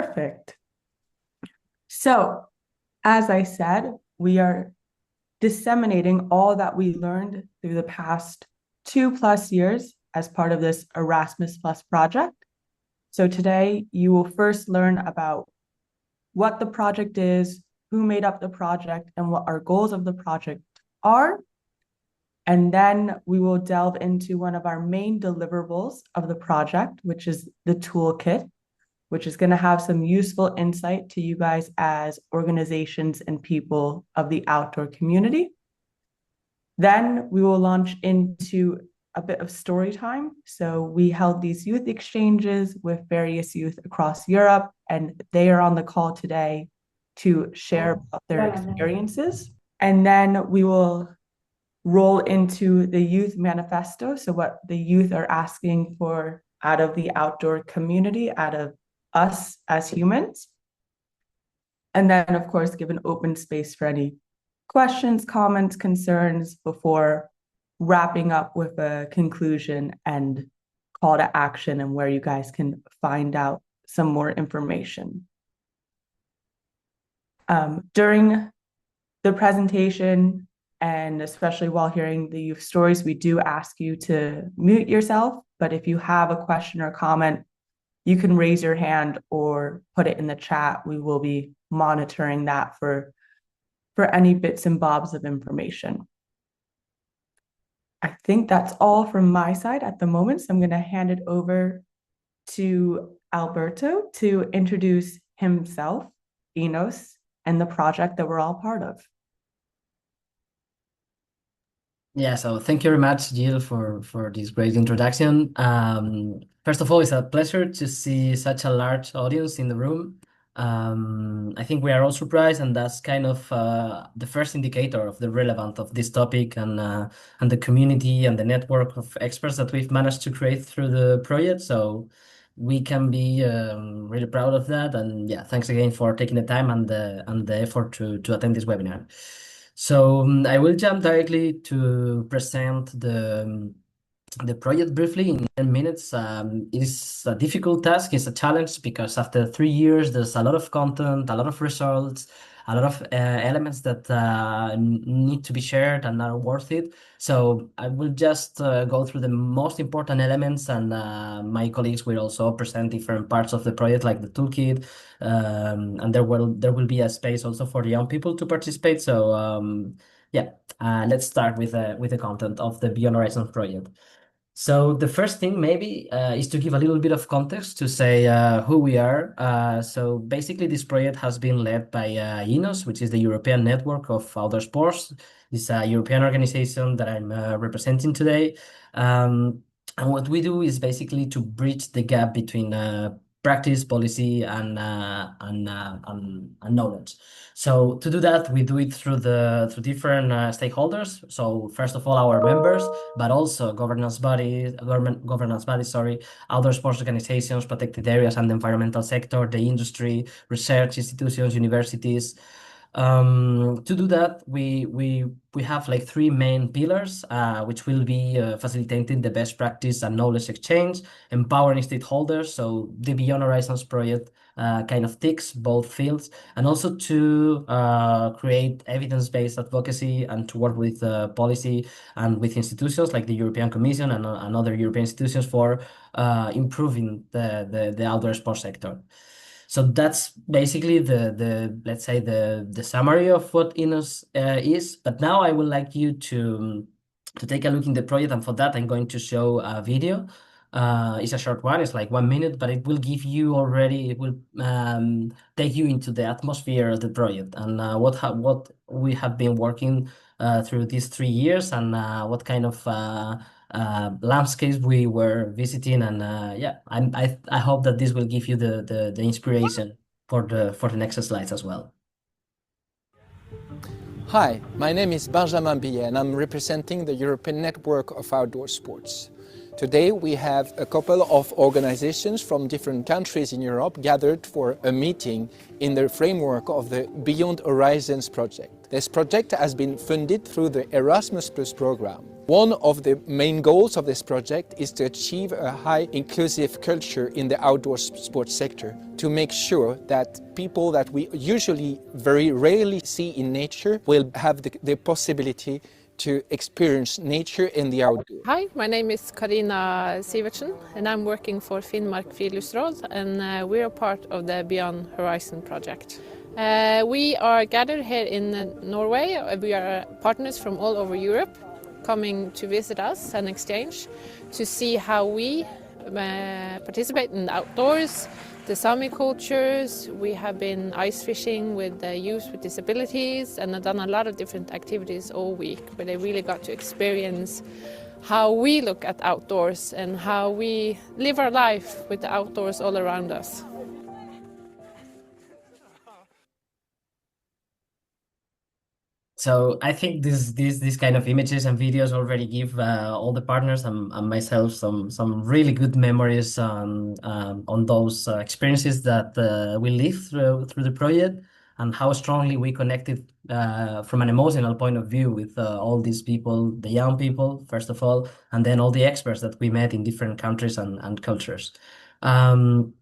Perfect. So, as I said, we are disseminating all that we learned through the past 2+ years as part of this Erasmus Plus project. So today you will first learn about what the project is, who made up the project, and what our goals of the project are. And then we will delve into one of our main deliverables of the project, which is the toolkit, which is going to have some useful insight to you guys as organizations and people of the outdoor community. Then we will launch into a bit of story time. So we held these youth exchanges with various youth across Europe, and they are on the call today to share about their experiences. And then we will roll into the Youth Manifesto. So what the youth are asking for out of the outdoor community, out of us as humans. And then, of course, give an open space for any questions, comments, concerns before wrapping up with a conclusion and call to action and where you guys can find out some more information. During the presentation, and especially while hearing the youth stories, we do ask you to mute yourself, but if you have a question or comment, you can raise your hand or put it in the chat. We will be monitoring that for any bits and bobs of information. I think that's all from my side at the moment. So I'm going to hand it over to Alberto to introduce himself, Enos, and the project that we're all part of. Yeah, so thank you very much, Jill, for this great introduction. First of all, it's a pleasure to see such a large audience in the room. I think we are all surprised, and that's kind of the first indicator of the relevance of this topic and the community and the network of experts that we've managed to create through the project. So we can be really proud of that. And yeah, thanks again for taking the time and the effort to attend this webinar. So I will jump directly to present the project briefly in 10 minutes. It is a difficult task, it's a challenge because after 3 years, there's a lot of content, a lot of results, a lot of elements that need to be shared and are worth it. So I will just go through the most important elements, and my colleagues will also present different parts of the project, like the toolkit, and there will be a space also for the young people to participate. So yeah, let's start with the content of the Beyond Horizons project. So the first thing maybe is to give a little bit of context to say who we are. So basically this project has been led by ENOS, which is the European Network of Outdoor Sports. It's a European organization that I'm representing today. And what we do is basically to bridge the gap between practice, policy, and knowledge. So to do that, we do it through different stakeholders. So first of all, our members, but also government governance bodies, sorry, outdoor sports organizations, protected areas, and the environmental sector, the industry, research institutions, universities. To do that, we have like 3 main pillars, which will be facilitating the best practice and knowledge exchange, empowering stakeholders. So the Beyond Horizons project kind of ticks both fields, and also to create evidence-based advocacy and to work with policy and with institutions like the European Commission and other European institutions for improving the outdoor sports sector. So that's basically let's say the summary of what Enos is. But now I would like you to take a look in the project, and for that I'm going to show a video. It's a short one, it's like 1 minute, but it will give you already, it will take you into the atmosphere of the project and what we have been working through these 3 years, and what kind of landscapes we were visiting. And yeah, I hope that this will give you the inspiration for the next slides as well. Hi, my name is Benjamin Billet and I'm representing the European Network of Outdoor Sports. Today we have a couple of organizations from different countries in Europe gathered for a meeting in the framework of the Beyond Horizons project. This project has been funded through the Erasmus Plus program. One of the main goals of this project is to achieve a high inclusive culture in the outdoor sports sector, to make sure that people that we usually very rarely see in nature will have the possibility to experience nature in the outdoor. Hi, my name is Karina Sivertsen and I'm working for Finnmark Friluftsråd, and we're a part of the Beyond Horizon project. We are gathered here in Norway. We are partners from all over Europe coming to visit us and exchange to see how we participate in the outdoors, the Sami cultures. We have been ice fishing with the youth with disabilities and have done a lot of different activities all week where they really got to experience how we look at outdoors and how we live our life with the outdoors all around us. So I think this kind of images and videos already give all the partners and myself some really good memories on those experiences that we lived through the project, and how strongly we connected from an emotional point of view with all these people, the young people first of all, and then all the experts that we met in different countries and cultures. Um,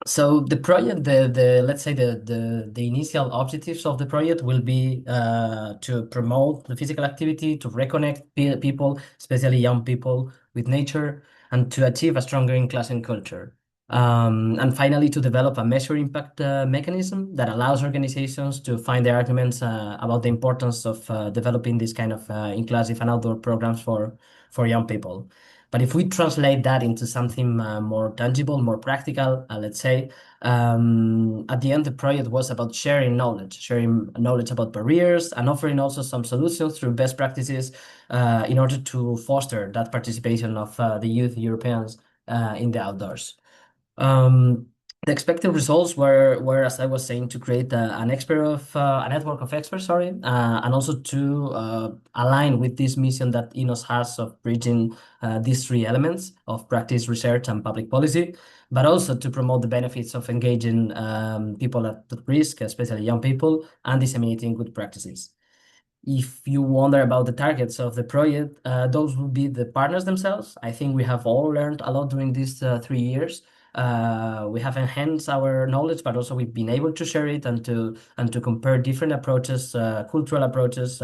so the project, the let's say the initial objectives of the project will be to promote the physical activity, to reconnect people, especially young people, with nature, and to achieve a stronger in-class culture. And finally, to develop a measure impact mechanism that allows organizations to find their arguments about the importance of developing this kind of inclusive and outdoor programs for young people. But if we translate that into something more tangible, more practical, let's say, at the end, the project was about sharing knowledge about barriers and offering also some solutions through best practices in order to foster that participation of the youth Europeans in the outdoors. Um, the expected results were, as I was saying, to create a network of experts, sorry, and also to align with this mission that INOS has of bridging these three elements of practice, research, and public policy, but also to promote the benefits of engaging people at risk, especially young people, and disseminating good practices. If you wonder about the targets of the project, those will be the partners themselves. I think we have all learned a lot during these 3 years. We have enhanced our knowledge, but also we've been able to share it and to compare different approaches, cultural approaches,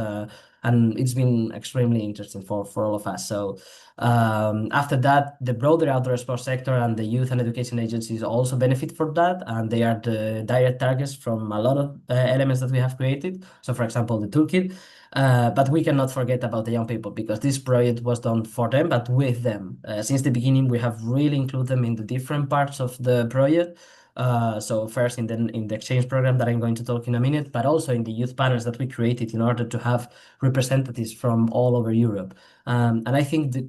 and it's been extremely interesting for all of us. So after that, the broader outdoor sports sector and the youth and education agencies also benefit from that, and they are the direct targets from a lot of elements that we have created. So, for example, the toolkit. But we cannot forget about the young people, because this project was done for them, but with them. Since the beginning, we have really included them in the different parts of the project. So first in the exchange program that I'm going to talk in a minute, but also in the youth panels that we created in order to have representatives from all over Europe. And I think that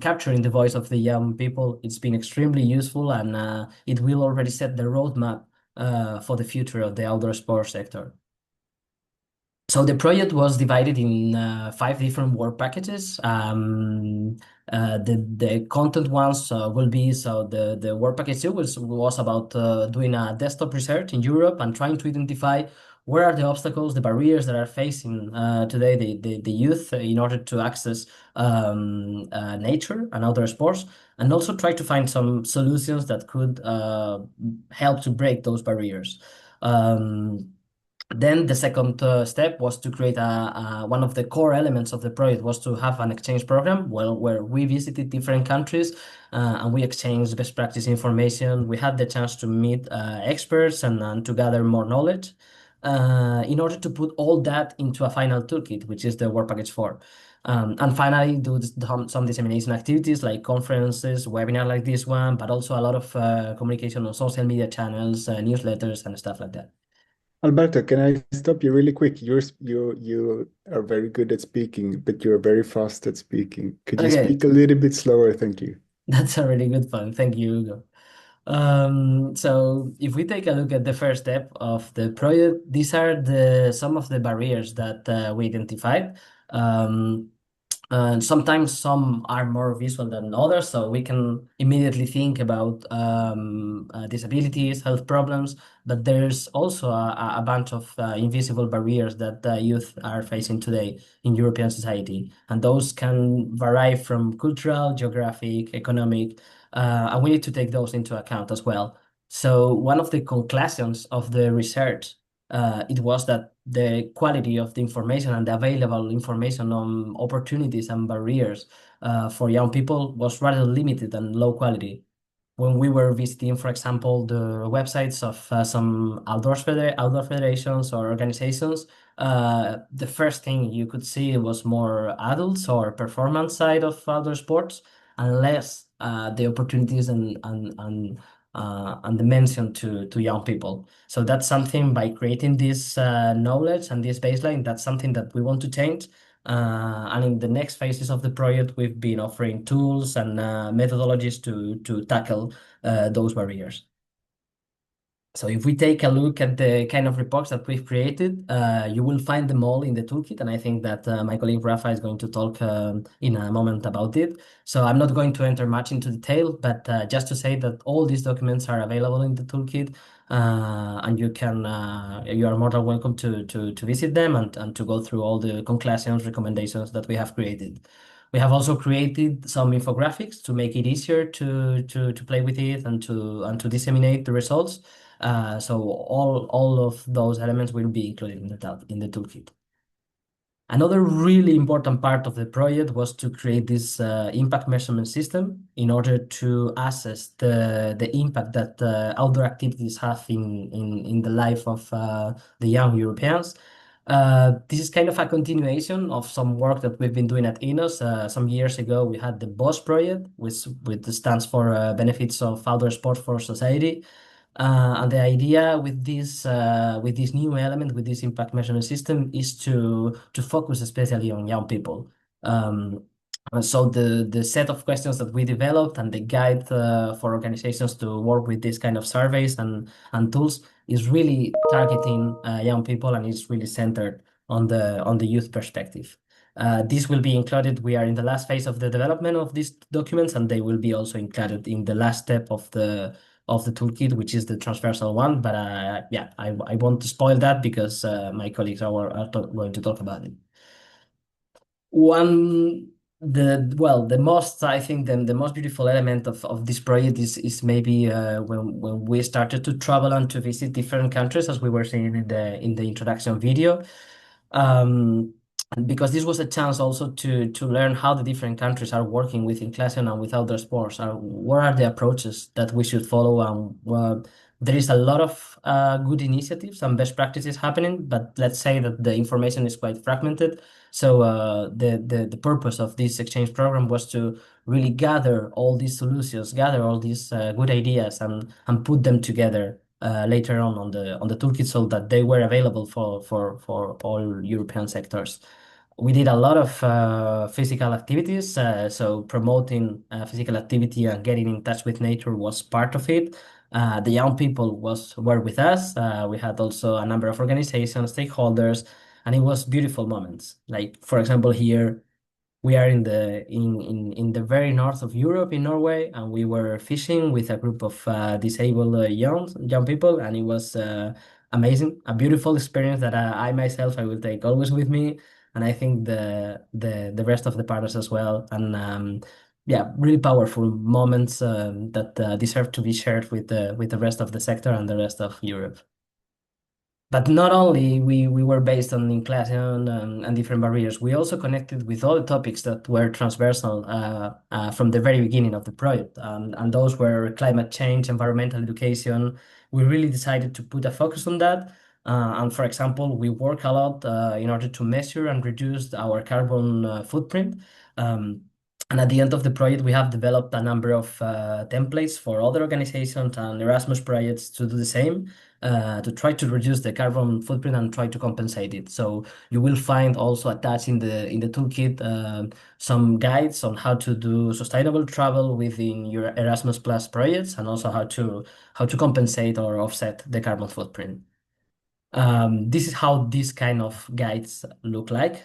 capturing the voice of the young people, it's been extremely useful, and it will already set the roadmap for the future of the outdoor sports sector. So the project was divided in 5 different work packages. The content ones will be, so the work package 2 was about doing a desktop research in Europe and trying to identify where are the obstacles, the barriers that are facing today the youth in order to access nature and outdoor sports, and also try to find some solutions that could help to break those barriers. Then the second step was to create one of the core elements of the project was to have an exchange program where we visited different countries and we exchanged best practice information. We had the chance to meet experts and to gather more knowledge in order to put all that into a final toolkit, which is the work package 4. And finally, do some dissemination activities like conferences, webinar like this one, but also a lot of communication on social media channels, newsletters, and stuff like that. Alberto, can I stop you really quick? You are very good at speaking, but you're very fast at speaking. Could you Okay. speak a little bit slower? Thank you. That's a really good fun. Thank you, Hugo. So if we take a look at the first step of the project, these are some of the barriers that we identified. Sometimes some are more visual than others, so we can immediately think about disabilities, health problems, but there's also a bunch of invisible barriers that youth are facing today in European society. And those can vary from cultural, geographic, economic, and we need to take those into account as well. So one of the conclusions of the research it was that the quality of the information and the available information on opportunities and barriers for young people was rather limited and low quality. When we were visiting, for example, the websites of some outdoor federations or organizations, the first thing you could see was more adults or performance side of outdoor sports, and less the opportunities and the mention to young people. So that's something by creating this knowledge and this baseline, that's something that we want to change. And in the next phases of the project, we've been offering tools and methodologies to tackle those barriers. So if we take a look at the kind of reports that we've created, you will find them all in the toolkit, and I think that my colleague Rafa is going to talk in a moment about it. So I'm not going to enter much into detail, but just to say that all these documents are available in the toolkit, and you are more than welcome to visit them and to go through all the conclusions, recommendations that we have created. We have also created some infographics to make it easier to play with it and to disseminate the results. So all of those elements will be included in the toolkit. Another really important part of the project was to create this impact measurement system in order to assess the impact that outdoor activities have in the life of the young Europeans. This is kind of a continuation of some work that we've been doing at INOS. Some years ago, we had the BOSS project, which stands for Benefits of Outdoor Sport for Society. And the idea with this new element, with this impact measurement system, is to focus especially on young people. And so the set of questions that we developed and the guide for organizations to work with this kind of surveys and tools is really targeting young people, and is really centered on the youth perspective. This will be included. We are in the last phase of the development of these documents, and they will be also included in the last step of the toolkit, which is the transversal one. But yeah, I won't spoil that because my colleagues are going to talk about it. The most, I think, the most beautiful element of this project is maybe when we started to travel and to visit different countries, as we were saying in the introduction video. Because this was a chance also to learn how the different countries are working with inclusion and with outdoor sports. What are the approaches that we should follow? And there is a lot of good initiatives and best practices happening, but let's say that the information is quite fragmented. So the purpose of this exchange program was to really gather all these solutions, gather all these good ideas, and put them together later on the toolkit, so that they were available for all European sectors. We did a lot of physical activities, so promoting physical activity and getting in touch with nature was part of it. The young people were with us. We had also a number of organizations, stakeholders, and it was beautiful moments. Like, for example, here we are in the very north of Europe, in Norway, and we were fishing with a group of disabled young people, and it was amazing, a beautiful experience that I myself I will take always with me, and I think the rest of the partners as well. And yeah, really powerful moments that deserve to be shared with the rest of the sector and the rest of Europe. But not only we were based on inclusion and different barriers, we also connected with all the topics that were transversal from the very beginning of the project. And those were climate change, environmental education. We really decided to put a focus on that. And for example, we work a lot in order to measure and reduce our carbon footprint. And at the end of the project, we have developed a number of templates for other organizations and Erasmus projects to do the same, to try to reduce the carbon footprint and try to compensate it. So you will find also attached in the toolkit some guides on how to do sustainable travel within your Erasmus Plus projects, and also how to compensate or offset the carbon footprint. This is how these kind of guides look like.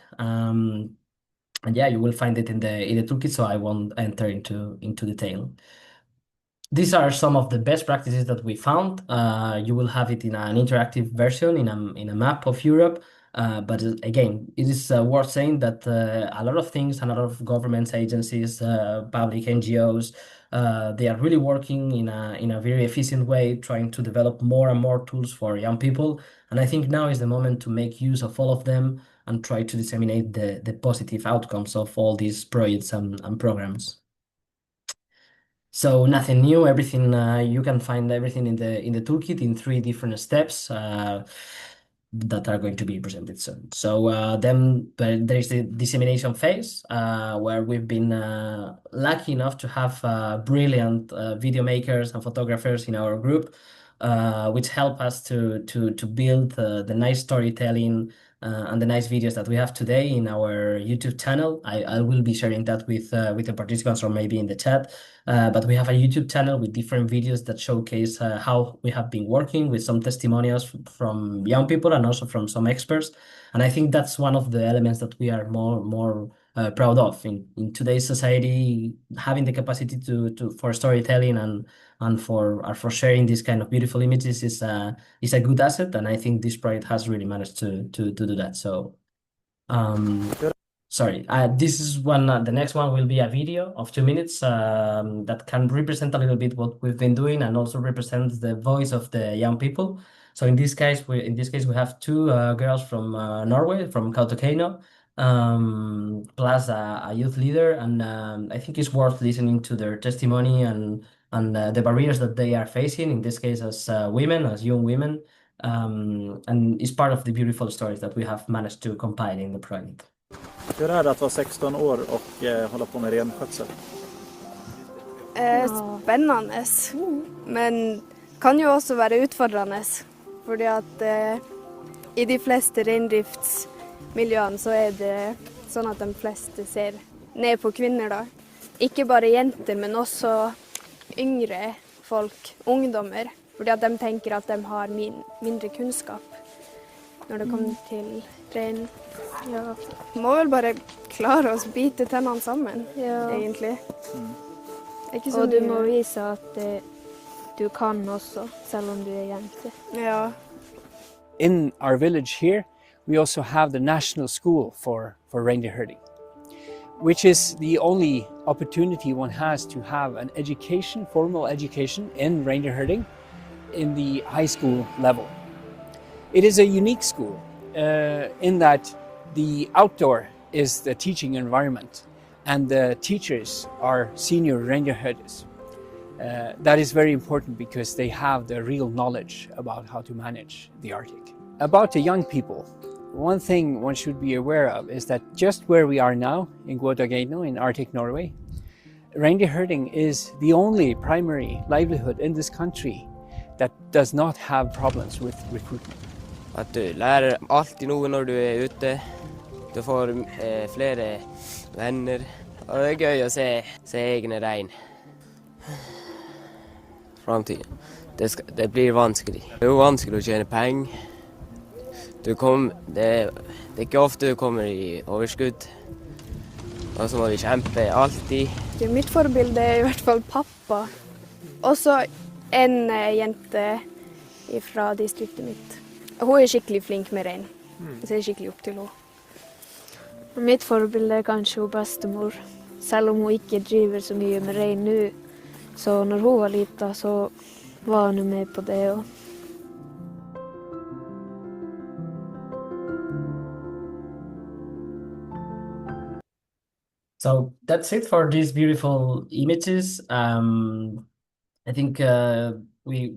And yeah, you will find it in the toolkit, so I won't enter into detail. These are some of the best practices that we found. You will have it in an interactive version in a map of Europe. But again, it is worth saying that a lot of things, a lot of governments, agencies, public NGOs, they are really working in a very efficient way, trying to develop more and more tools for young people. And I think now is the moment to make use of all of them and try to disseminate the positive outcomes of all these projects and programs. So nothing new. Everything you can find everything in the toolkit in 3 different steps that are going to be presented soon. So then there is the dissemination phase where we've been lucky enough to have brilliant video makers and photographers in our group, which help us to build the nice storytelling and the nice videos that we have today in our YouTube channel. I will be sharing that with the participants or maybe in the chat. But we have a YouTube channel with different videos that showcase how we have been working with some testimonials from young people and also from some experts. And I think that's one of the elements that we are more proud of in today's society. Having the capacity for storytelling and for sharing these kind of beautiful images is a good asset. And I think this project has really managed to do that. So. Sorry, this is one. The next one will be a video of 2 minutes that can represent a little bit what we've been doing and also represents the voice of the young people. So in this case, we have 2 girls from Norway, from Kautokeino, plus a youth leader, and I think it's worth listening to their testimony and the barriers that they are facing. In this case, as women, as young women, and it's part of the beautiful stories that we have managed to compile in the project. Hur är det att vara 16 år och hålla på med renskötsel? Spennende, men kan jo også være utfordrende, fordi at i de fleste reindriftsmiljøene så er det sånn at de fleste ser ned på kvinner da. Ikke bare jenter, men også yngre folk, ungdommer, fordi at de tenker at de har mindre kunnskap når det kommer til rein. Ja, må vel bare klare å bite tennene sammen, egentlig. Ikke så og du må vise at du kan også, selv om du er jente. Ja. In our village here, we also have the national school for reindeer herding, which is the only opportunity one has to have an education, formal education in reindeer herding in the high school level. It is a unique school in that the outdoor is the teaching environment and the teachers are senior reindeer herders. That is very important because they have the real knowledge about how to manage the Arctic. About the young people, one thing one should be aware of is that just where we are now in Kautokeino in Arctic Norway, reindeer herding is the only primary livelihood in this country that does not have problems with recruitment. At du lærer alltid noe når du er ute. Du får flere venner. Og det er gøy å se egne rein. Framtiden. Det blir vanskelig. Det er jo vanskelig å tjene penger. Det er ikke ofte du kommer i overskudd. Og så må vi kjempe alltid. Mitt forbilde er i hvert fall pappa. Også en jente fra distriktet mitt. Hun er skikkelig flink med rein. Så jeg er skikkelig opp til henne. Mitt forbilde er kanskje hun bestemor. Selv om hun ikke driver så mye med rein nå. Så når hun var liten, så var hun med på det også. So that's it for these beautiful images. I think we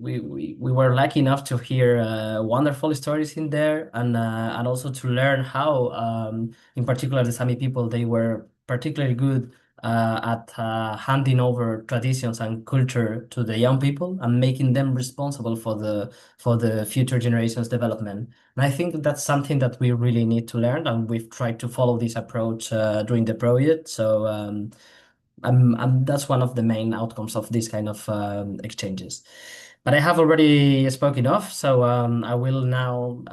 were lucky enough to hear wonderful stories in there, and also to learn how, in particular, the Sami people, they were particularly good at handing over traditions and culture to the young people and making them responsible for the future generations' development. And I think that's something that we really need to learn, and we've tried to follow this approach during the project. So that's one of the main outcomes of this kind of exchanges. But I have already spoken enough, so I will now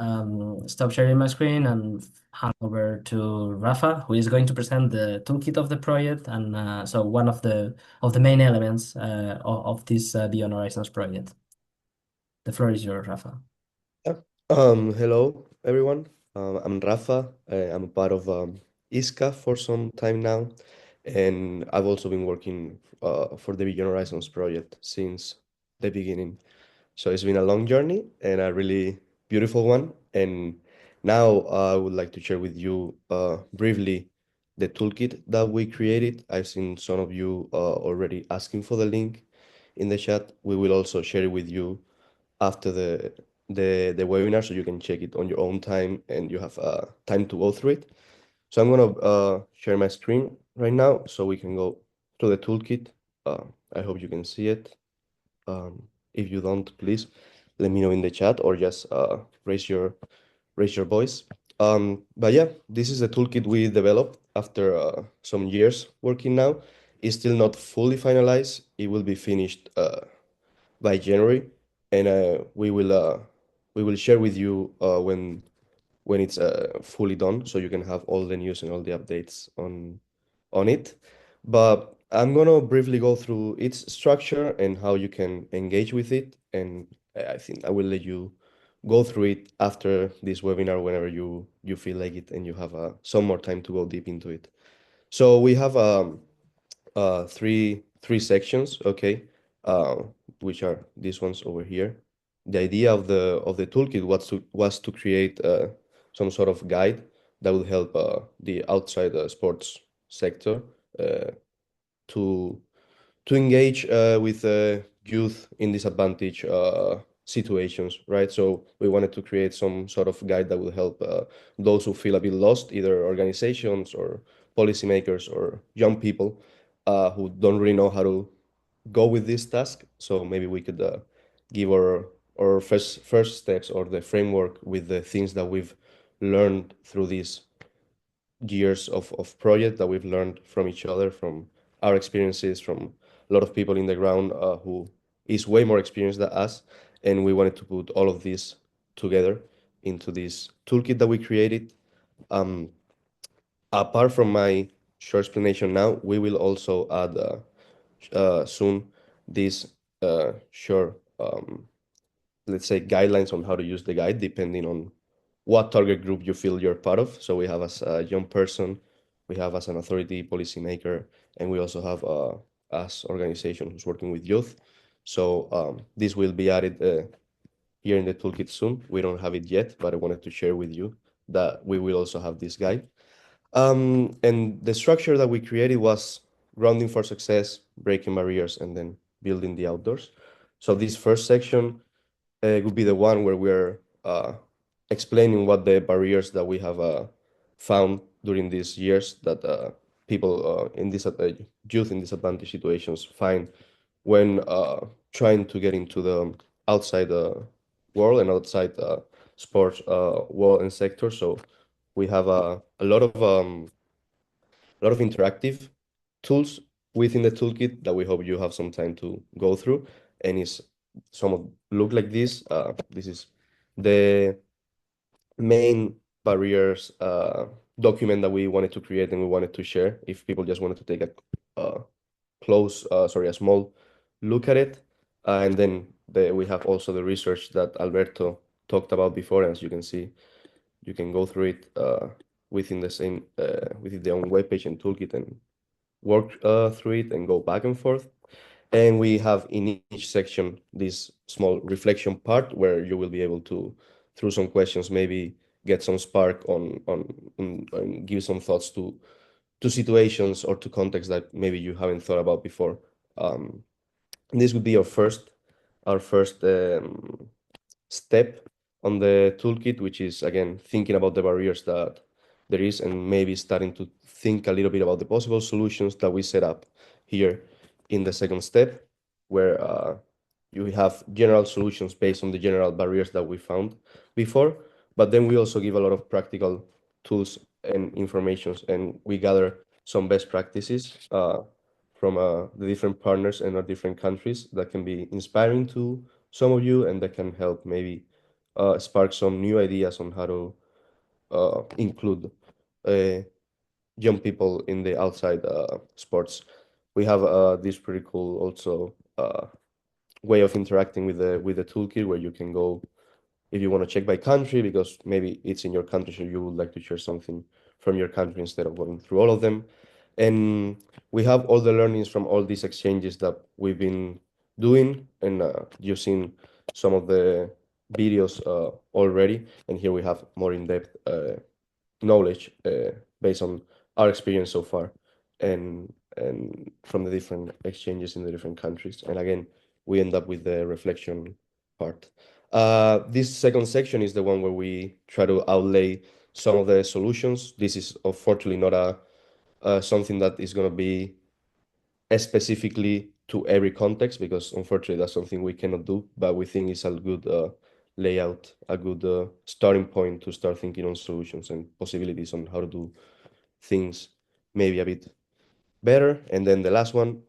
stop sharing my screen and hand over to Rafa, who is going to present the toolkit of the project, and so one of the main elements of this Beyond Horizons project. The floor is yours, Rafa. Hello, everyone. I'm Rafa. I'm a part of ISCA for some time now, and I've also been working for the Beyond Horizons project since the beginning. So it's been a long journey and a really beautiful one. And now I would like to share with you briefly the toolkit that we created. I've seen some of you already asking for the link in the chat. We will also share it with you after the webinar, so you can check it on your own time and you have time to go through it. So I'm gonna share my screen right now so we can go to the toolkit. I hope you can see it. If you don't, please let me know in the chat or just raise your voice. But yeah, this is the toolkit we developed after some years working now. It's still not fully finalized. It will be finished by January, and we will share with you when it's fully done, so you can have all the news and all the updates on it. But I'm gonna briefly go through its structure and how you can engage with it, and I think I will let you go through it after this webinar whenever you feel like it and you have some more time to go deep into it. So we have three sections, okay, uh, which are these ones over here. The idea of the toolkit was to create some sort of guide that will help the outside sports sector uh, to engage with youth in disadvantaged situations, right? So we wanted to create some sort of guide that will help those who feel a bit lost, either organizations or policymakers or young people who don't really know how to go with this task. So maybe we could give our first steps or the framework with the things that we've learned through these years of project that we've learned from each other, from our experiences, from a lot of people in the ground who is way more experienced than us. And we wanted to put all of this together into this toolkit that we created. Apart from my short explanation now, we will also add soon this short, let's say, guidelines on how to use the guide, depending on what target group you feel you're part of. So we have as a young person, we have as an authority policymaker, and we also have as organization who's working with youth. So this will be added here in the toolkit soon. We don't have it yet, but I wanted to share with you that we will also have this guide. And the structure that we created was grounding for success, breaking barriers, and then building the outdoors. So this first section would be the one where we're explaining what the barriers that we have found during these years that people in this youth in disadvantaged situations find when trying to get into the outside world and outside sports world and sector. So we have a lot of interactive tools within the toolkit that we hope you have some time to go through. And it's some of look like this. This is the main barriers document that we wanted to create and we wanted to share if people just wanted to take a small look at it. And then we have also the research that Alberto talked about before. As you can see, you can go through it within the same within the own webpage and toolkit and work through it and go back and forth. And we have in each section this small reflection part where you will be able to, through some questions, maybe get some spark on give some thoughts to situations or to contexts that maybe you haven't thought about before. This would be our first step on the toolkit, which is again thinking about the barriers that there is and maybe starting to think a little bit about the possible solutions that we set up here in the second step, where you have general solutions based on the general barriers that we found before, but then we also give a lot of practical tools and informations, and we gather some best practices from the different partners in our different countries that can be inspiring to some of you and that can help maybe spark some new ideas on how to include young people in the outside sports. We have this pretty cool also way of interacting with the toolkit, where you can go if you want to check by country, because maybe it's in your country, so you would like to share something from your country instead of going through all of them. And we have all the learnings from all these exchanges that we've been doing, and you've seen some of the videos already, and here we have more in-depth knowledge based on our experience so far, and from the different exchanges in the different countries. And again, we end up with the reflection part. This second section is the one where we try to outlay some of the solutions. This is unfortunately not something that is going to be specifically to every context, because unfortunately that's something we cannot do, but we think it's a good layout, a good starting point to start thinking on solutions and possibilities on how to do things maybe a bit better. And then the last one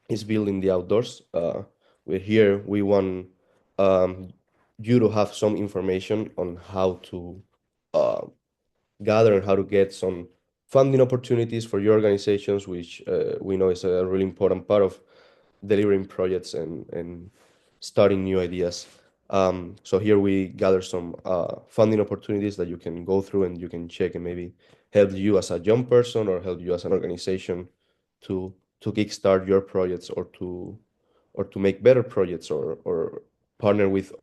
is building the outdoors. We're here, we want you to have some information on how to gather and how to get some funding opportunities for your organizations, which we know is a really important part of delivering projects and starting new ideas. So here we gather some funding opportunities that you can go through and you can check and maybe help you as a young person or help you as an organization to kickstart your projects, or to make better projects, or partner with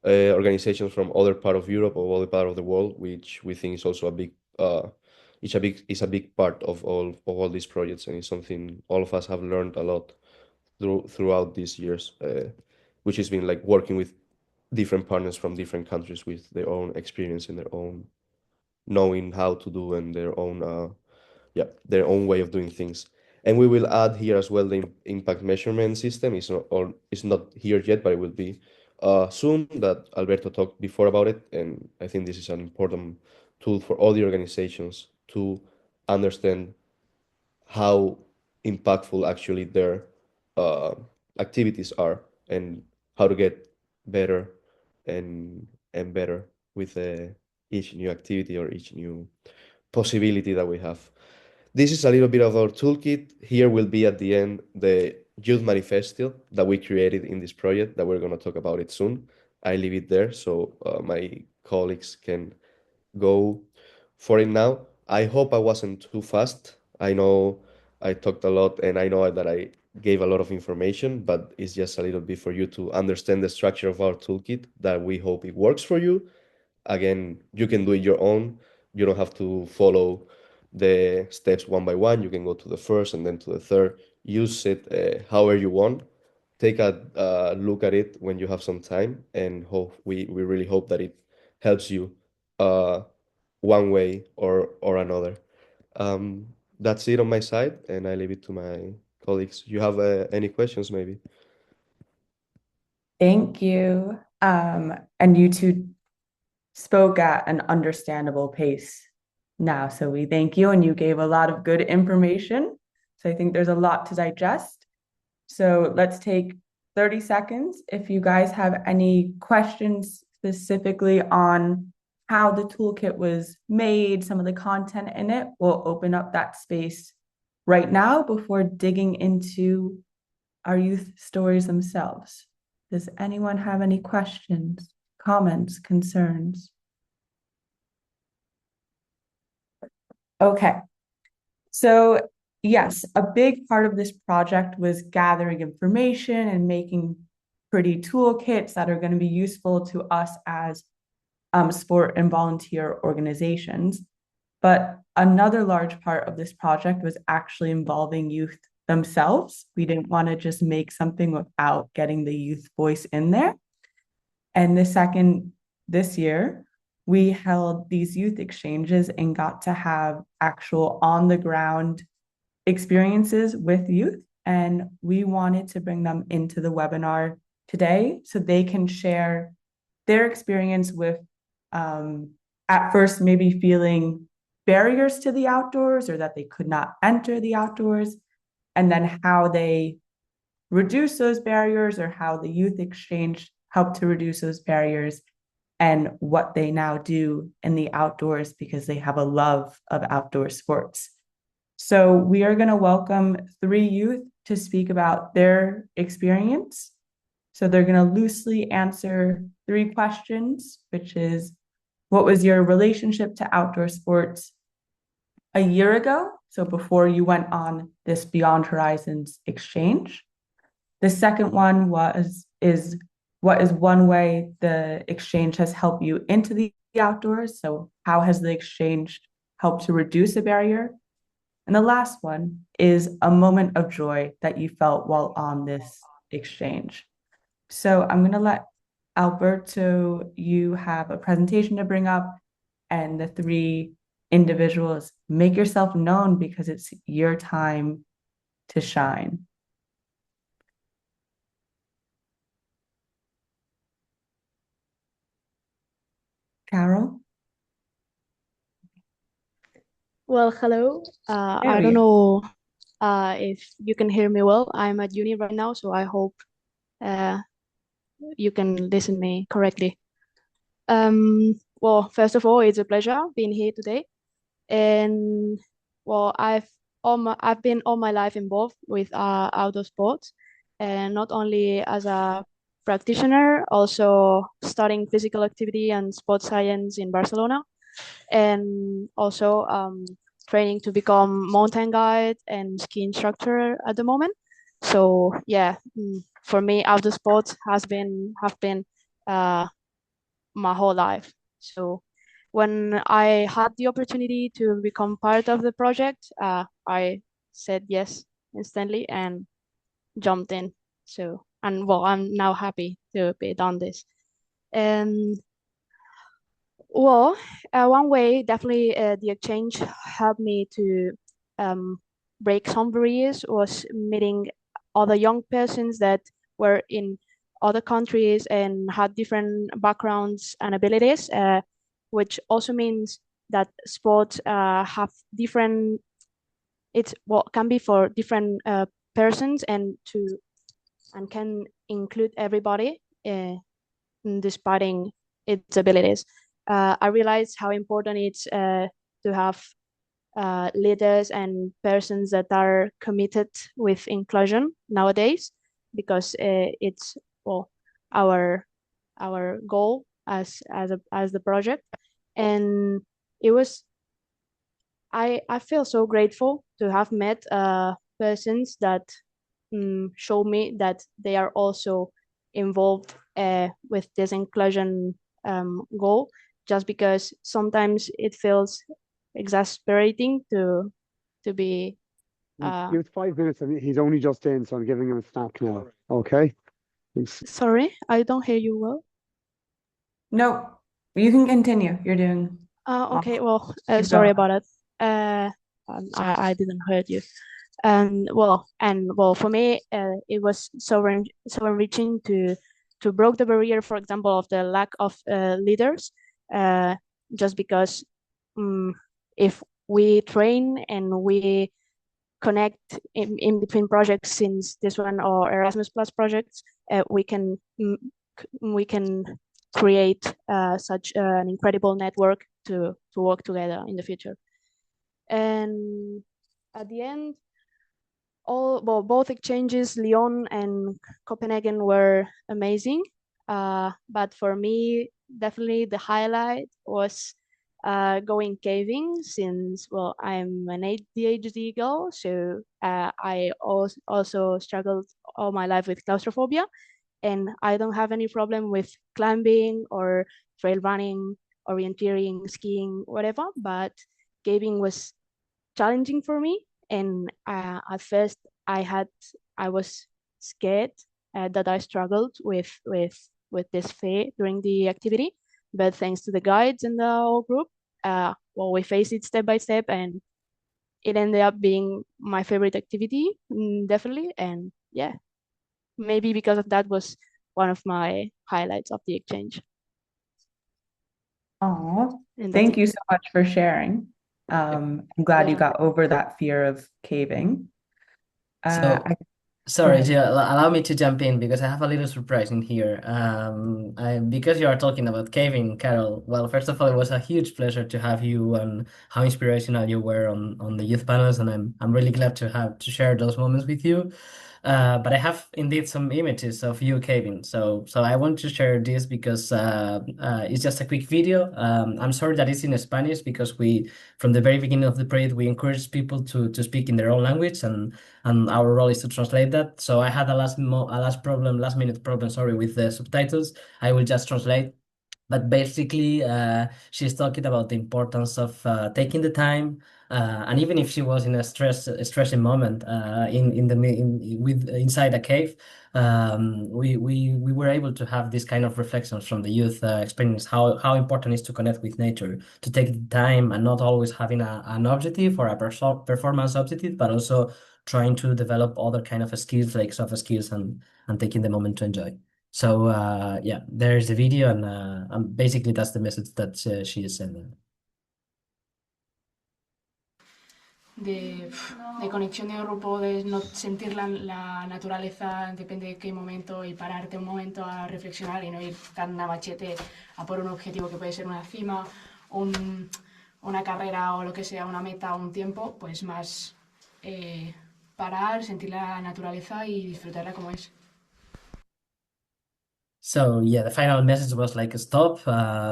organizations from other part of Europe or other part of the world, which we think is also a big it's a big part of all these projects, and it's something all of us have learned a lot throughout these years, which has been like working with different partners from different countries with their own experience and their own knowing how to do, and their own way of doing things. And we will add here as well the impact measurement system. It's not here yet, but it will be soon. That Alberto talked before about it, and I think this is an important tool for all the organizations to understand how impactful actually their activities are, and how to get better and better with each new activity or each new possibility that we have. This is a little bit of our toolkit. Here will be at the end the Youth Manifesto that we created in this project, that we're going to talk about it soon. I leave it there so my colleagues can go for it now. I hope I wasn't too fast. I know I talked a lot, and I know that I gave a lot of information, but it's just a little bit for you to understand the structure of our toolkit, that we hope it works for you. Again, you can do it your own. You don't have to follow the steps one by one. You can go to the first and then to the third. Use it however you want. Take a look at it when you have some time, and we really hope that it helps you one way or another. That's it on my side, and I leave it to my colleagues. You have any questions, maybe? Thank you. And you two spoke at an understandable pace now, so we thank you, and you gave a lot of good information. So I think there's a lot to digest. So let's take 30 seconds. If you guys have any questions specifically on how the toolkit was made, some of the content in it, we'll open up that space right now before digging into our youth stories themselves. Does anyone have any questions, comments, concerns? Okay. So yes, a big part of this project was gathering information and making pretty toolkits that are going to be useful to us as sport and volunteer organizations. But another large part of this project was actually involving youth themselves. We didn't want to just make something without getting the youth voice in there. And this year, we held these youth exchanges and got to have actual on-the-ground experiences with youth. And we wanted to bring them into the webinar today so they can share their experience with, at first, maybe feeling barriers to the outdoors, or that they could not enter the outdoors, and then how they reduce those barriers, or how the youth exchange helped to reduce those barriers, and what they now do in the outdoors because they have a love of outdoor sports. So we are going to welcome 3 youth to speak about their experience. So they're going to loosely answer 3 questions, which is, what was your relationship to outdoor sports a year ago? So before you went on this Beyond Horizons exchange. The second one is what is one way the exchange has helped you into the outdoors? So how has the exchange helped to reduce a barrier? And the last one is a moment of joy that you felt while on this exchange. So I'm going to let Alberto, you have a presentation to bring up, and the 3 individuals, make yourself known because it's your time to shine. Carol? Well, hello. I don't know if you can hear me well. I'm at uni right now, so I hope you can listen me correctly. Well, first of all, it's a pleasure being here today. And well, I've been all my life involved with outdoor sports, and not only as a practitioner, also studying physical activity and sports science in Barcelona, and also training to become mountain guide and ski instructor at the moment. So yeah, for me, outdoor sports have been my whole life. So when I had the opportunity to become part of the project, I said yes instantly and jumped in. So, and well, I'm now happy to be done this. And well, one way definitely the exchange helped me to break some barriers was meeting other young persons that were in other countries and had different backgrounds and abilities, which also means that sports have different. It's what can be for different persons and can include everybody despite its abilities. I realized how important it's to have leaders and persons that are committed with inclusion nowadays, because it's well our goal as the project. And it was I feel so grateful to have met persons that show me that they are also involved with this inclusion goal, just because sometimes it feels exasperating to be Give it 5 minutes and he's only just in, so I'm giving him a snack now. Okay? Thanks. Sorry, I don't hear you well. No, you can continue. You're doing okay, well, Keep sorry going. about it. I didn't heard you. And well, for me, it was so enriching to broke the barrier, for example, of the lack of leaders, just because if we train and we connect in between projects, since this one or Erasmus Plus projects, we can create such an incredible network to work together in the future. And at the end, both exchanges, Lyon and Copenhagen, were amazing. But for me, definitely the highlight was going caving, since well, I'm an ADHD girl, so I also struggled all my life with claustrophobia, and I don't have any problem with climbing or trail running, orienteering, skiing, whatever. But caving was challenging for me, and at first I was scared that I struggled with this fear during the activity. But thanks to the guides and the whole group, well, we faced it step by step, and it ended up being my favorite activity, definitely. And yeah, maybe because of that was one of my highlights of the exchange. Oh, thank you so much for sharing. I'm glad you got over that fear of caving. So Sorry, ahead. Jill, allow me to jump in because I have a little surprise in here. Because you are talking about caving, Carol. Well, first of all, it was a huge pleasure to have you and how inspirational you were on the youth panels, and I'm really glad to have to share those moments with you. But I have indeed some images of you caving, so I want to share this because it's just a quick video. I'm sorry that it's in Spanish because we, from the very beginning of the project, we encourage people to speak in their own language, and our role is to translate that. So I had last minute problem, sorry, with the subtitles. I will just translate. But basically, she's talking about the importance of taking the time, and even if she was in a stressing moment with inside a cave, we were able to have this kind of reflections from the youth experience how important it is to connect with nature, to take the time, and not always having an objective or a performance objective, but also trying to develop other kind of skills like soft skills and taking the moment to enjoy. So yeah, there's the video, and basically that's the message that she is sending. De conexión de grupo, de no sentir la naturaleza, depende de qué momento, y pararte un momento a reflexionar y no ir tan a machete a por un objetivo que puede ser una cima, una carrera o lo que sea, una meta o un tiempo, pues más parar, sentir la naturaleza y disfrutarla como es. So yeah, the final message was like stop,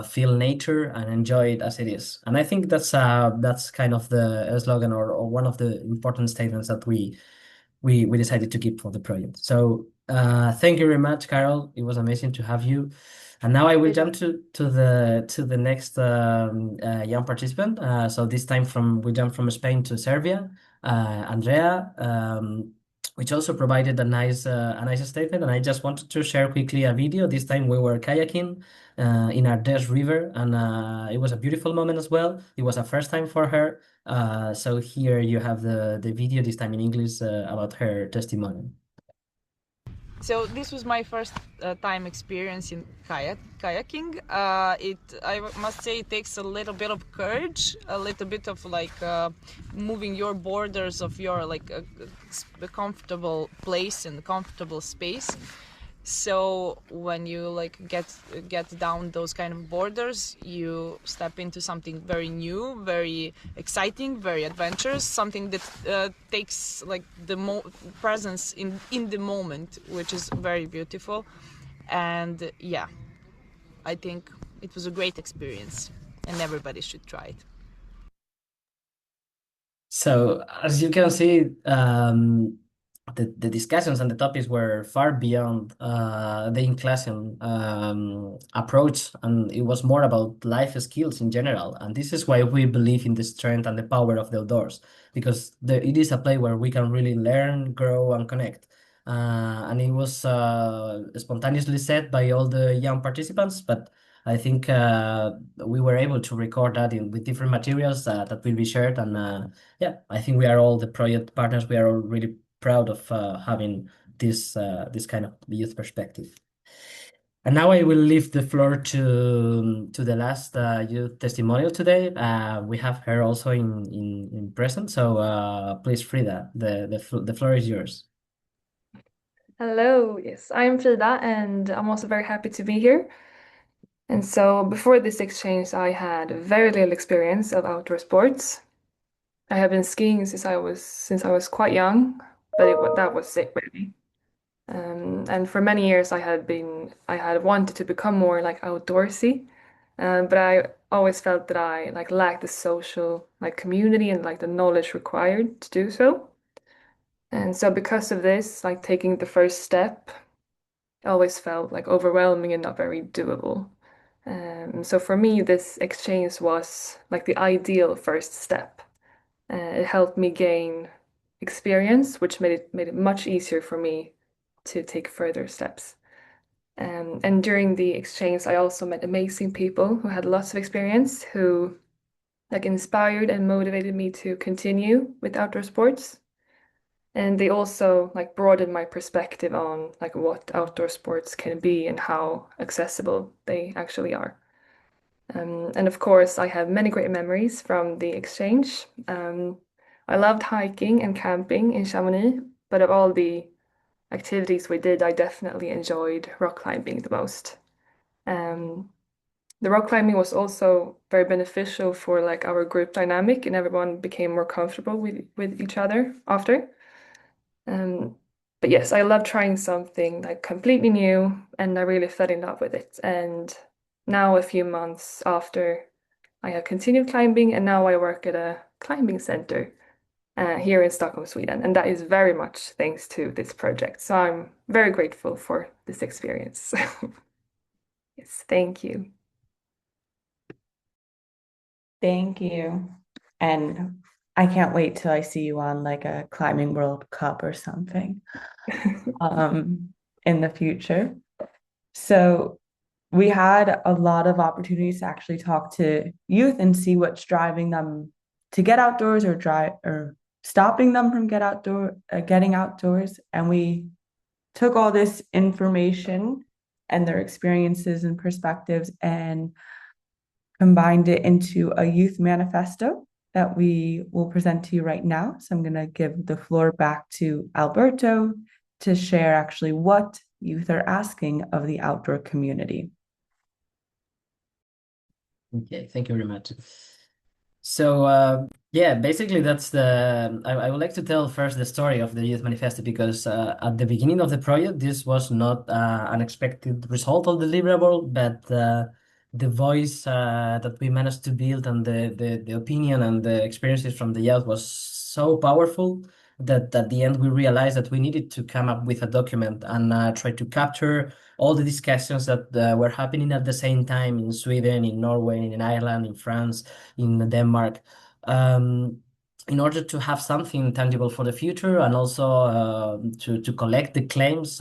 feel nature, and enjoy it as it is. And I think that's kind of the slogan or one of the important statements that we decided to keep for the project. So thank you very much, Carol. It was amazing to have you. And now I will jump to the next young participant. So this time we jump from Spain to Serbia. Andrea, which also provided a nice statement. And I just wanted to share quickly a video. This time we were kayaking in Ardèche River, and it was a beautiful moment as well. It was a first time for her. So here you have the video, this time in English, about her testimony. So this was my first time experience in kayaking. I must say it takes a little bit of courage, a little bit of like moving your borders of your like a comfortable place and comfortable space. So when you like get down those kind of borders, you step into something very new, very exciting, very adventurous, something that takes like the presence in the moment, which is very beautiful. And yeah, I think it was a great experience and everybody should try it. So as you can see, the discussions and the topics were far beyond the in-classroom approach, and it was more about life skills in general. And this is why we believe in the strength and the power of the outdoors, because it is a place where we can really learn, grow, and connect. And it was spontaneously said by all the young participants, but I think we were able to record that with different materials that will be shared. And yeah, I think we are all the project partners. We are all really proud of having this kind of youth perspective. And now I will leave the floor to the last youth testimonial today. We have her also in present. So please, Frida, the floor is yours. Hello, yes, I'm Frida, and I'm also very happy to be here. And so before this exchange, I had very little experience of outdoor sports. I have been skiing since I was quite young, but that was it really. And for many years, I had wanted to become more like outdoorsy, but I always felt that I like lacked the social like community and like the knowledge required to do so. And so because of this, like taking the first step always felt like overwhelming and not very doable. So for me, this exchange was like the ideal first step. It helped me gain experience, which made it much easier for me to take further steps. And during the exchange, I also met amazing people who had lots of experience, who like inspired and motivated me to continue with outdoor sports. And they also like broadened my perspective on like what outdoor sports can be and how accessible they actually are. And of course, I have many great memories from the exchange. I loved hiking and camping in Chamonix, but of all the activities we did, I definitely enjoyed rock climbing the most. The rock climbing was also very beneficial for like our group dynamic, and everyone became more comfortable with each other after. But yes, I love trying something like completely new, and I really fell in love with it. And now, a few months after, I have continued climbing, and now I work at a climbing center here in Stockholm, Sweden, and that is very much thanks to this project. So I'm very grateful for this experience. Yes, thank you. Thank you. And I can't wait till I see you on like a climbing World Cup or something in the future. So we had a lot of opportunities to actually talk to youth and see what's driving them to get outdoors or stopping them from getting outdoors. And we took all this information and their experiences and perspectives and combined it into a youth manifesto that we will present to you right now. So I'm going to give the floor back to Alberto to share actually what youth are asking of the outdoor community. Okay, thank you very much. So yeah, basically that's I would like to tell first the story of the Youth Manifesto because at the beginning of the project, this was not an expected result of the deliverable, but the voice that we managed to build and the opinion and the experiences from the youth was so powerful that at the end we realized that we needed to come up with a document and try to capture all the discussions that were happening at the same time in Sweden, in Norway, in Ireland, in France, in Denmark, in order to have something tangible for the future and also to collect the claims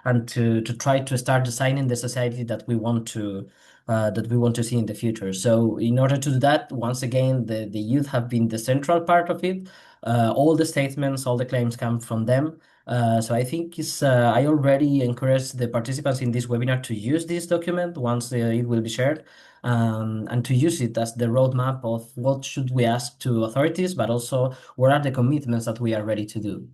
and to try to start designing the society that we want to see in the future. So in order to do that, once again, the youth have been the central part of it. All the statements, all the claims come from them. So I think I already encouraged the participants in this webinar to use this document once it will be shared, and to use it as the roadmap of what should we ask to authorities, but also what are the commitments that we are ready to do.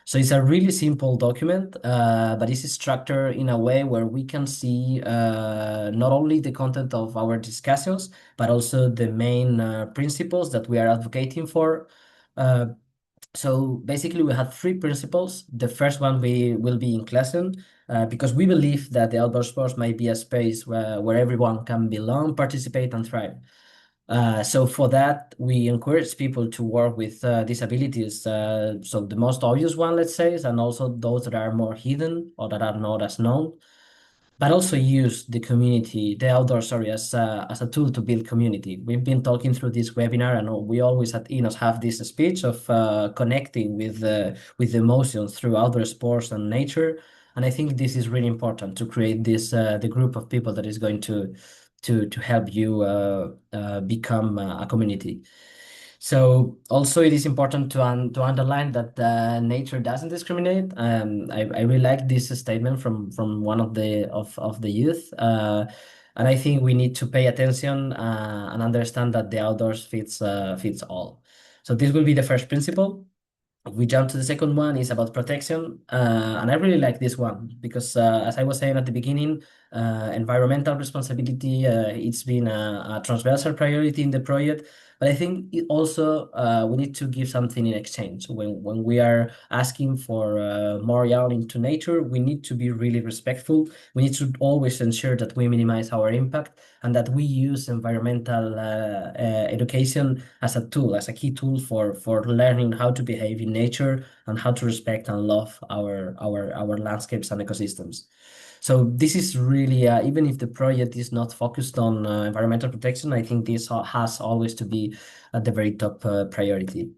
So it's a really simple document, but it's structured in a way where we can see not only the content of our discussions, but also the main principles that we are advocating for. So basically, we have three principles. The first one we will be in classroom because we believe that the outdoor sports might be a space where everyone can belong, participate, and thrive. So for that, we encourage people to work with disabilities. So the most obvious one, let's say, and also those that are more hidden or that are not as known, but also use the community, the outdoor, sorry, as a tool to build community. We've been talking through this webinar, and we always at Enos have this speech of connecting with emotions through outdoor sports and nature. And I think this is really important to create this the group of people that is going to help you become a community. So also it is important to underline that nature doesn't discriminate. I really like this statement from one of the youth, and I think we need to pay attention and understand that the outdoors fits all. So this will be the first principle. We jump to the second one is about protection, and I really like this one because as I was saying at the beginning, environmental responsibility it's been a transversal priority in the project, but I think it also we need to give something in exchange. When we are asking for more out into nature, we need to be really respectful. We need to always ensure that we minimize our impact and that we use environmental education as a tool, as a key tool for learning how to behave in nature and how to respect and love our landscapes and ecosystems. So this is really, even if the project is not focused on environmental protection, I think this has always to be at the very top priority.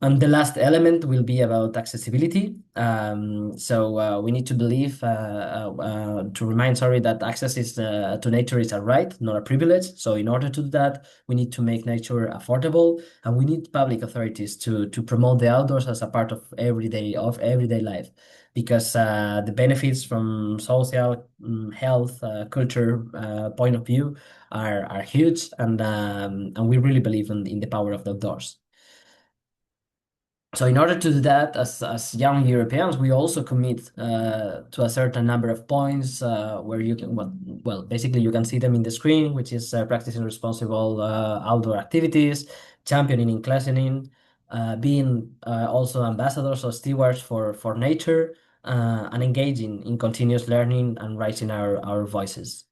And the last element will be about accessibility. So we need to believe, to remind, sorry, that access is to nature is a right, not a privilege. So in order to do that, we need to make nature affordable, and we need public authorities to promote the outdoors as a part of everyday life, because the benefits from social, health, culture point of view are huge, and we really believe in the power of the outdoors. So in order to do that, as young Europeans, we also commit to a certain number of points where you can, well, basically you can see them in the screen, which is practicing responsible outdoor activities, championing in classing, being also ambassadors or stewards for nature, and engaging in continuous learning and raising our voices.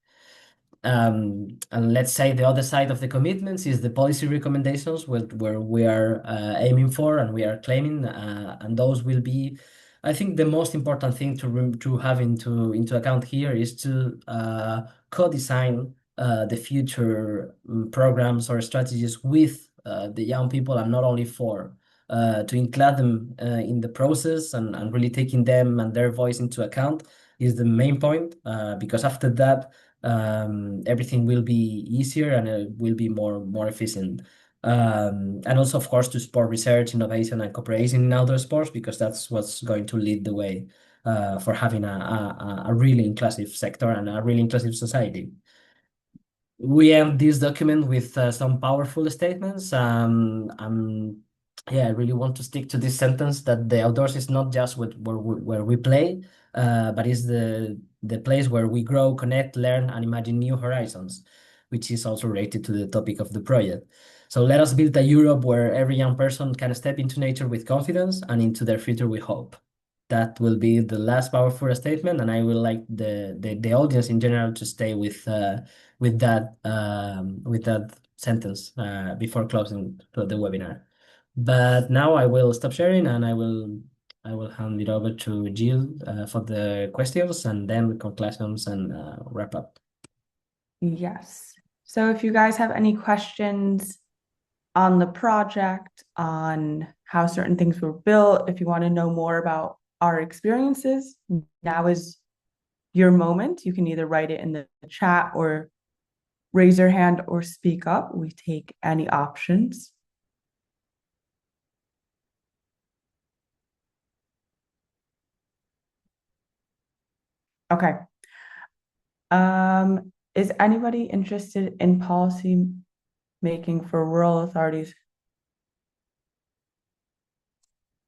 And let's say the other side of the commitments is the policy recommendations, where we are aiming for and we are claiming, and those will be, I think, the most important thing to have into account here is to co-design the future programs or strategies with the young people, and not only to include them in the process, and really taking them and their voice into account is the main point, because after that everything will be easier and it will be more efficient. And also, of course, to support research, innovation, and cooperation in outdoor sports, because that's what's going to lead the way for having a really inclusive sector and a really inclusive society. We end this document with some powerful statements. Yeah, I really want to stick to this sentence that the outdoors is not just where we play, but is the place where we grow, connect, learn, and imagine new horizons, which is also related to the topic of the project. So let us build a Europe where every young person can step into nature with confidence and into their future with hope. That will be the last powerful statement, and I would like the audience in general to stay with that sentence before closing the webinar. But now I will stop sharing, and I will hand it over to Jill for the questions, and then conclusions and wrap up. Yes. So if you guys have any questions on the project, on how certain things were built, if you want to know more about our experiences, now is your moment. You can either write it in the chat or raise your hand or speak up. We take any options. Okay. Is anybody interested in policy making for rural authorities?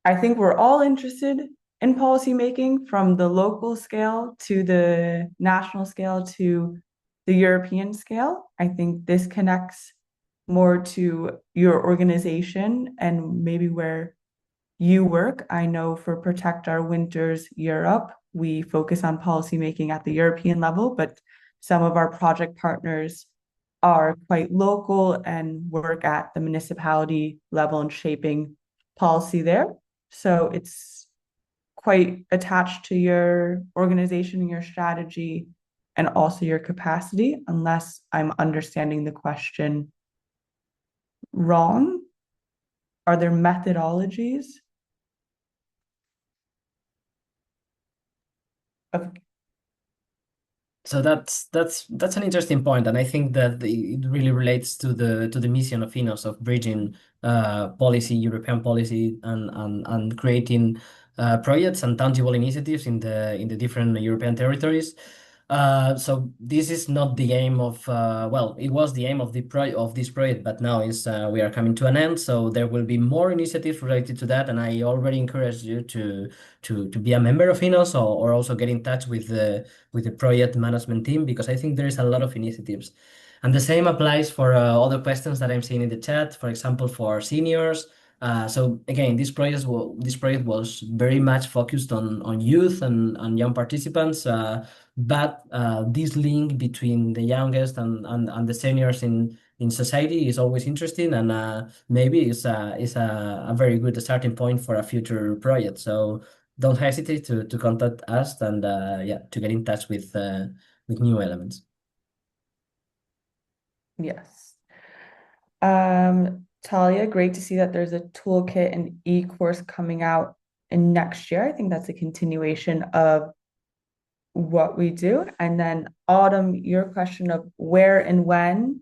I think we're all interested in policy making, from the local scale to the national scale to the European scale. I think this connects more to your organization and maybe where you work. I know for Protect Our Winters Europe, we focus on policymaking at the European level, but some of our project partners are quite local and work at the municipality level and shaping policy there. So it's quite attached to your organization and your strategy and also your capacity, unless I'm understanding the question wrong. Are there methodologies of So that's an interesting point, and I think that it really relates to the mission of INOS, of bridging policy, European policy, and creating projects and tangible initiatives in the different European territories. So this is not the aim of well, it was the aim of this project, but now we are coming to an end. So there will be more initiatives related to that, and I already encourage you to be a member of INOS, or also get in touch with the project management team, because I think there is a lot of initiatives. And the same applies for other questions that I'm seeing in the chat, for example, for seniors. So again, this project was very much focused on youth and young participants, but this link between the youngest and the seniors in society is always interesting, and maybe is a very good starting point for a future project. So don't hesitate to contact us, and yeah, to get in touch with new elements. Yes. Talia, great to see that there's a toolkit and e-course coming out in next year. I think that's a continuation of what we do. And then Autumn, your question of where and when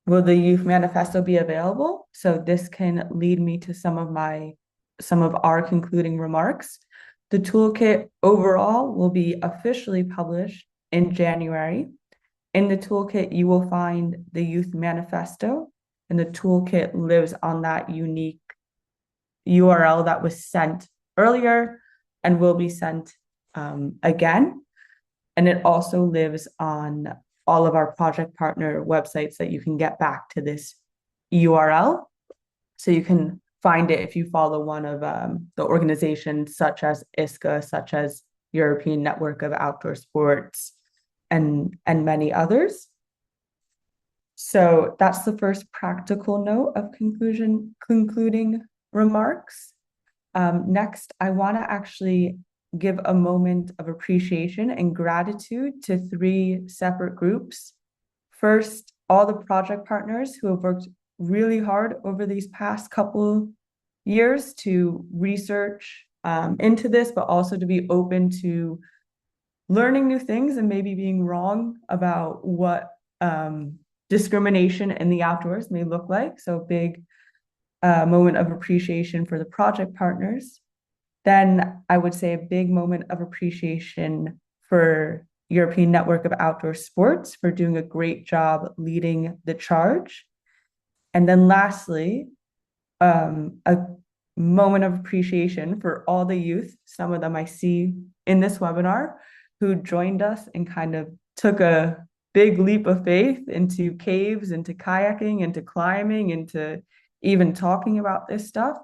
will the Youth Manifesto be available? So this can lead me to some of our concluding remarks. The toolkit overall will be officially published in January. In the toolkit, you will find the Youth Manifesto, and the toolkit lives on that unique URL that was sent earlier and will be sent again. And it also lives on all of our project partner websites that you can get back to this URL. So you can find it if you follow one of the organizations such as ISCA, such as European Network of Outdoor Sports, and many others. So that's the first practical note of concluding remarks. Next, I want to actually give a moment of appreciation and gratitude to 3 separate groups. First, all the project partners who have worked really hard over these past couple years to research into this, but also to be open to learning new things and maybe being wrong about what discrimination in the outdoors may look like. So big moment of appreciation for the project partners. Then I would say a big moment of appreciation for European Network of Outdoor Sports for doing a great job leading the charge. And then lastly, a moment of appreciation for all the youth, some of them I see in this webinar, who joined us and kind of took a big leap of faith into caves, into kayaking, into climbing, into even talking about this stuff.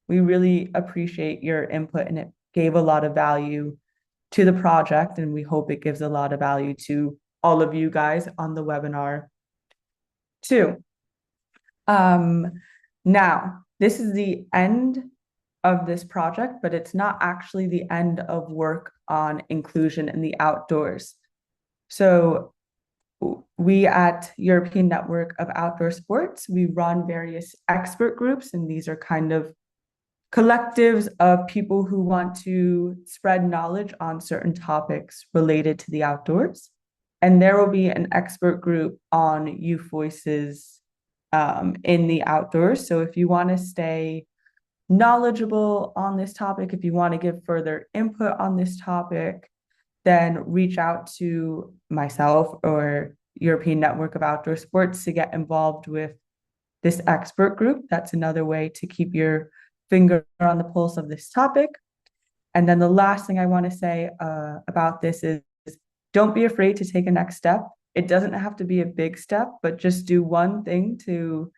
We really appreciate your input, and it gave a lot of value to the project, and we hope it gives a lot of value to all of you guys on the webinar too. Now, this is the end of this project, but it's not actually the end of work on inclusion in the outdoors. So we at European Network of Outdoor Sports, we run various expert groups, and these are kind of collectives of people who want to spread knowledge on certain topics related to the outdoors. And there will be an expert group on youth voices in the outdoors. So if you want to stay knowledgeable on this topic, if you want to give further input on this topic, then reach out to myself or European Network of Outdoor Sports to get involved with this expert group. That's another way to keep your finger on the pulse of this topic. And then the last thing I want to say about this is don't be afraid to take a next step. It doesn't have to be a big step, but just do one thing to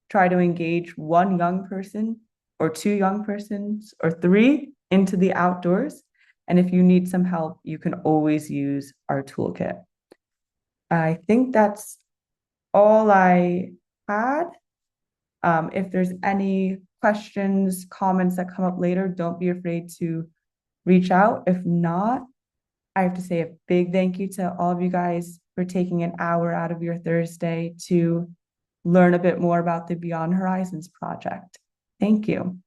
try to engage one young person or 2 young persons or 3 into the outdoors. And if you need some help, you can always use our toolkit. I think that's all I had. If there's any questions, comments that come up later, don't be afraid to reach out. If not, I have to say a big thank you to all of you guys for taking an hour out of your Thursday to learn a bit more about the Beyond Horizons project. Thank you.